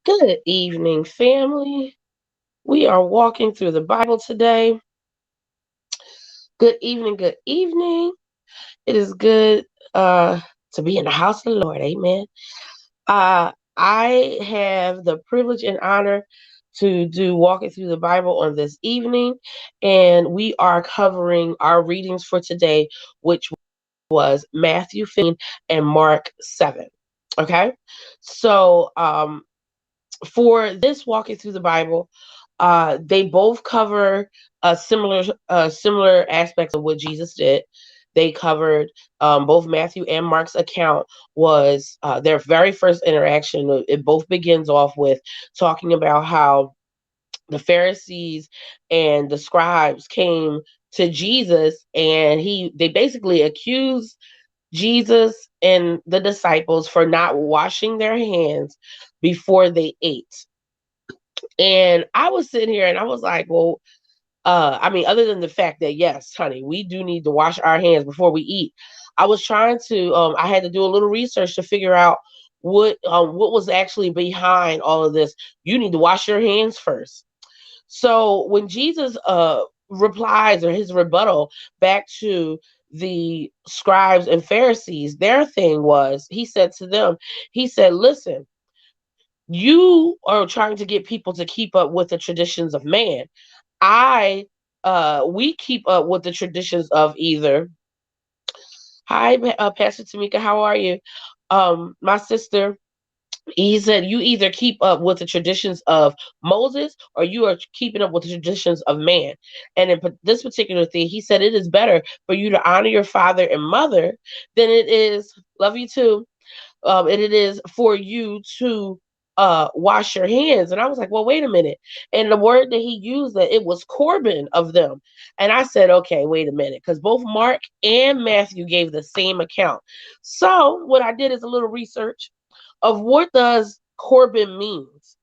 Good evening, family. We are walking through the Bible today. Good evening, good evening. It is good to be in the house of the Lord. Amen. I have the privilege and honor to do walking through the Bible on this evening, and we are covering our readings for today, which was Matthew 15 and Mark 7. Okay, so for this walking through the Bible, they both cover similar aspects of what Jesus did. They covered both Matthew and Mark's account was their very first interaction. It both begins off with talking about how the Pharisees and the scribes came to Jesus, and they basically accused Jesus and the disciples for not washing their hands before they ate. And I was sitting here and I was like, well, other than the fact that, yes, honey, we do need to wash our hands before we eat. I was trying to, I had to do a little research to figure out what was actually behind all of this. You need to wash your hands first. So when Jesus replies, or his rebuttal back to the scribes and Pharisees, their thing was, he said to them, he said, listen, you are trying to get people to keep up with the traditions of man. I We keep up with the traditions of either. Hi, Pastor Tamika, how are you? My sister, he said, you either keep up with the traditions of Moses, or you are keeping up with the traditions of man. And in this particular thing, he said it is better for you to honor your father and mother than it is, love you too, and it is for you to wash your hands. And I was like, well, wait a minute. And the word that he used, that it was Corbin of them. And I said, okay, wait a minute, because both Mark and Matthew gave the same account. So what I did is a little research of what does Corbin means.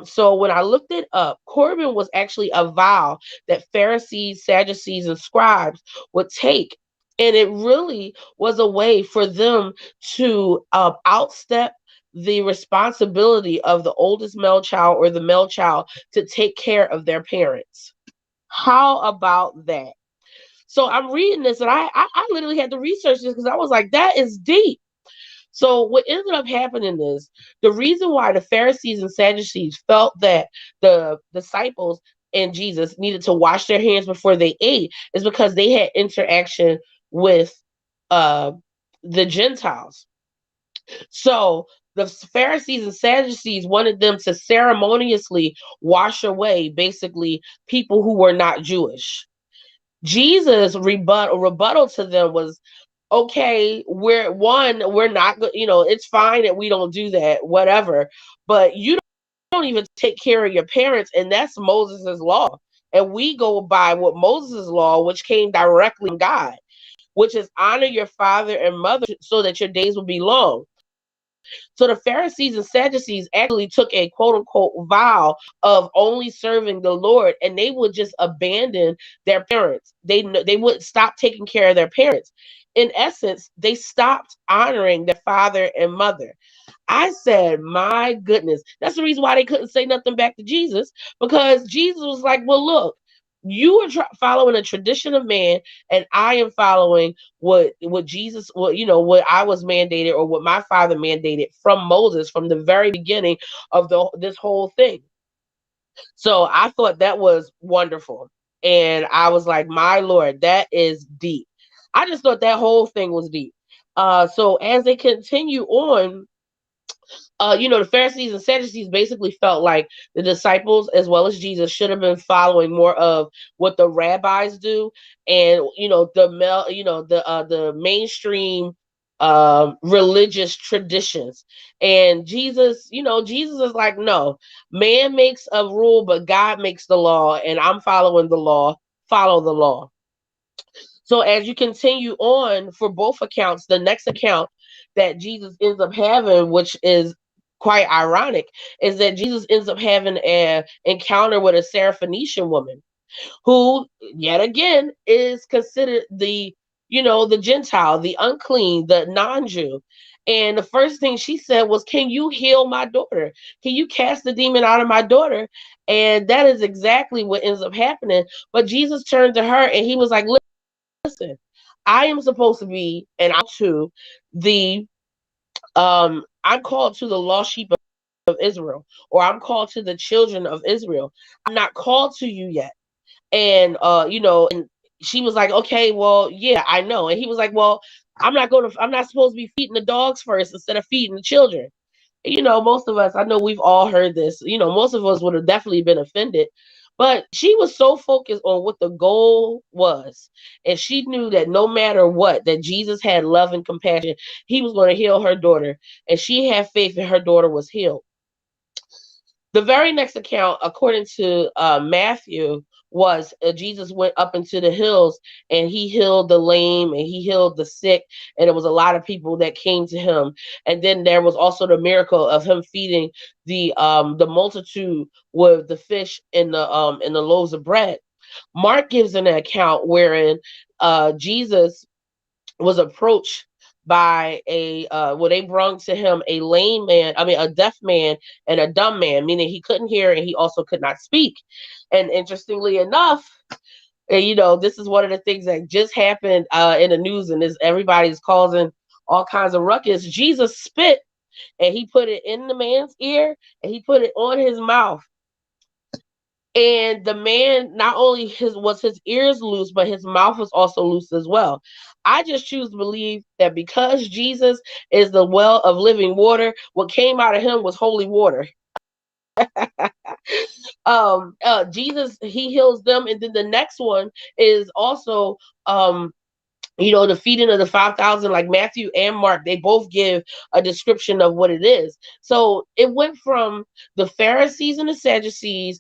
So when I looked it up, Corbin was actually a vow that Pharisees, Sadducees, and scribes would take. And it really was a way for them to outstep the responsibility of the oldest male child or the male child to take care of their parents. How about that? So I'm reading this, and I literally had to research this because I was like, that is deep. So what ended up happening is, the reason why the Pharisees and Sadducees felt that the disciples and Jesus needed to wash their hands before they ate is because they had interaction with uh, the Gentiles. So the Pharisees and Sadducees wanted them to ceremoniously wash away, basically, people who were not Jewish. Jesus' rebuttal to them was, okay, we're not good, it's fine that we don't do that, whatever, but you don't even take care of your parents, and that's Moses' law. And we go by what Moses' law, which came directly from God, which is honor your father and mother so that your days will be long. So the Pharisees and Sadducees actually took a quote unquote vow of only serving the Lord, and they would just abandon their parents. They would stop taking care of their parents. In essence, they stopped honoring their father and mother. I said, my goodness, that's the reason why they couldn't say nothing back to Jesus, because Jesus was like, well, look, you are following a tradition of man, and I am following what Jesus, what I was mandated, or what my father mandated from Moses from the very beginning of this whole thing. So I thought that was wonderful, and I was like, my Lord, that is deep. I just thought that whole thing was deep. So as they continue on, the Pharisees and Sadducees basically felt like the disciples, as well as Jesus, should have been following more of what the rabbis do, and the mainstream religious traditions. And Jesus is like, no, man makes a rule, but God makes the law, and I'm following the law. Follow the law. So as you continue on for both accounts, the next account that Jesus ends up having, which is quite ironic, is that Jesus ends up having an encounter with a Syrophoenician woman who, yet again, is considered the Gentile, the unclean, the non-Jew. And the first thing she said was, "Can you heal my daughter? Can you cast the demon out of my daughter?" And that is exactly what ends up happening. But Jesus turned to her and he was like, "Listen, I am supposed to be, and I'm to the I'm called to the lost sheep of Israel, or I'm called to the children of Israel. I'm not called to you yet." And and she was like, "Okay, well, yeah, I know." And he was like, "Well, I'm not supposed to be feeding the dogs first instead of feeding the children." Most of us, I know we've all heard this. Most of us would have definitely been offended. But she was so focused on what the goal was. And she knew that no matter what, that Jesus had love and compassion. He was going to heal her daughter. And she had faith that her daughter was healed. The very next account, according to Matthew, was Jesus went up into the hills and he healed the lame and he healed the sick, and there was a lot of people that came to him. And then there was also the miracle of him feeding the multitude with the fish and the loaves of bread. Mark gives an account wherein Jesus was approached by they brung to him a lame man, I mean a deaf man and a dumb man, meaning he couldn't hear and he also could not speak. And interestingly enough, and this is one of the things that just happened in the news, and this everybody's causing all kinds of ruckus. Jesus spit and he put it in the man's ear and he put it on his mouth. And the man, not only his ears loose, but his mouth was also loose as well. I just choose to believe that because Jesus is the well of living water, what came out of him was holy water. Jesus, he heals them, and then the next one is also the feeding of the 5,000. Like Matthew and Mark, they both give a description of what it is. So it went from the Pharisees and the Sadducees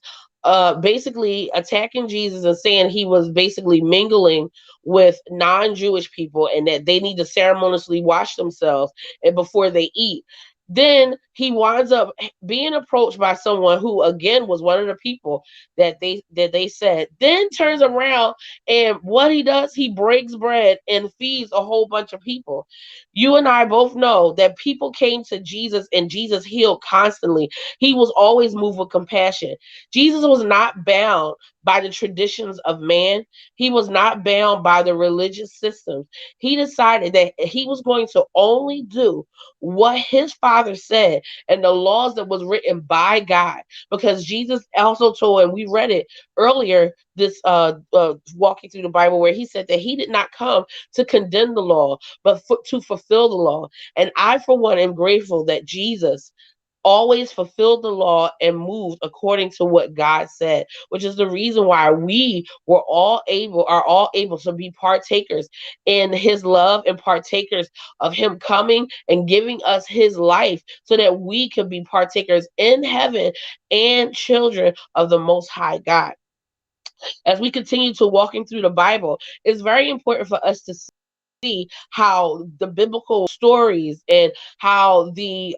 basically attacking Jesus and saying he was basically mingling with non-Jewish people and that they need to ceremoniously wash themselves and before they eat. Then he winds up being approached by someone who again was one of the people that they said, then turns around, and what he does, he breaks bread and feeds a whole bunch of people. You and I both know that people came to Jesus and Jesus healed constantly. He was always moved with compassion. Jesus was not bound by the traditions of man. He was not bound by the religious systems. He decided that he was going to only do what his father said and the laws that was written by God. Because Jesus also told, and we read it earlier, this walking through the Bible, where he said that he did not come to condemn the law, but to fulfill the law. And I, for one, am grateful that Jesus always fulfilled the law and moved according to what God said, which is the reason why we are all able to be partakers in his love and partakers of him coming and giving us his life so that we can be partakers in heaven and children of the most high God. As we continue to walking through the Bible, it's very important for us to see how the biblical stories and how the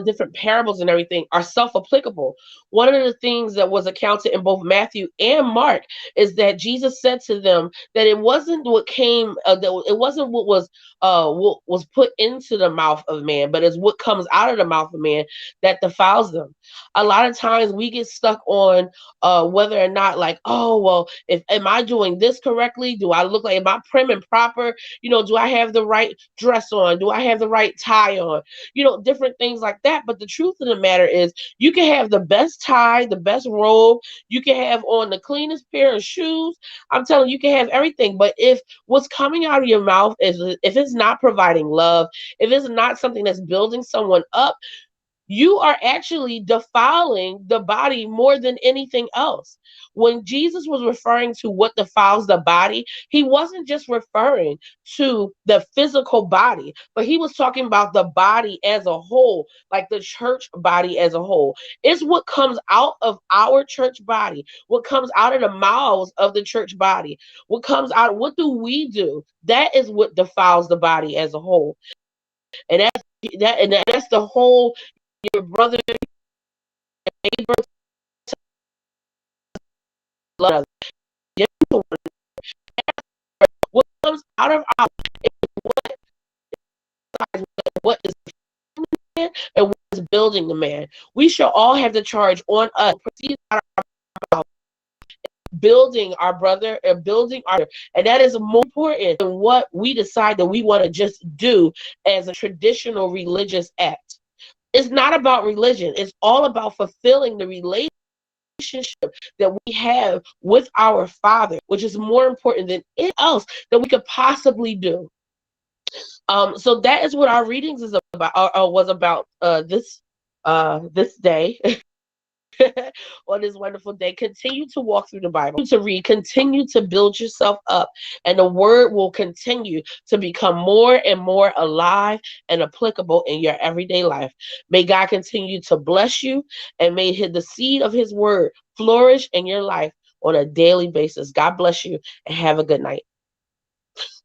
different parables and everything are self-applicable. One of the things that was accounted in both Matthew and Mark is that Jesus said to them that it wasn't it wasn't what was put into the mouth of man, but it's what comes out of the mouth of man that defiles them. A lot of times we get stuck on whether or not, like, oh well, if am I doing this correctly? Do I look like, am I prim and proper? Do I have the right dress on? Do I have the right tie on? Different things like that. But the truth of the matter is, you can have the best tie, the best robe, you can have on the cleanest pair of shoes. I'm telling you, you can have everything. But if what's coming out of your mouth is, if it's not providing love, if it's not something that's building someone up, you are actually defiling the body more than anything else. When Jesus was referring to what defiles the body, he wasn't just referring to the physical body, but he was talking about the body as a whole, like the church body as a whole. It's what comes out of our church body, what comes out of the mouths of the church body, what comes out, what do we do? That is what defiles the body as a whole. And that's the whole, your brother, neighbor, love. What comes out of our what is man and what is building the man. We shall all have the charge on us. Proceed out of our mouth, building our brother and building our, and that is more important than what we decide that we want to just do as a traditional religious act. It's not about religion. It's all about fulfilling the relationship that we have with our Father, which is more important than anything else that we could possibly do. So that is what our readings is about, was about this day. On this wonderful day. Continue to walk through the Bible, to read, continue to build yourself up, and the word will continue to become more and more alive and applicable in your everyday life. May God continue to bless you, and may the seed of his word flourish in your life on a daily basis. God bless you, and have a good night.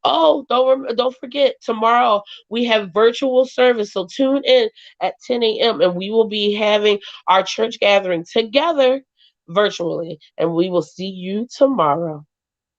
Oh, don't forget, tomorrow we have virtual service, so tune in at 10 a.m. and we will be having our church gathering together virtually, and we will see you tomorrow.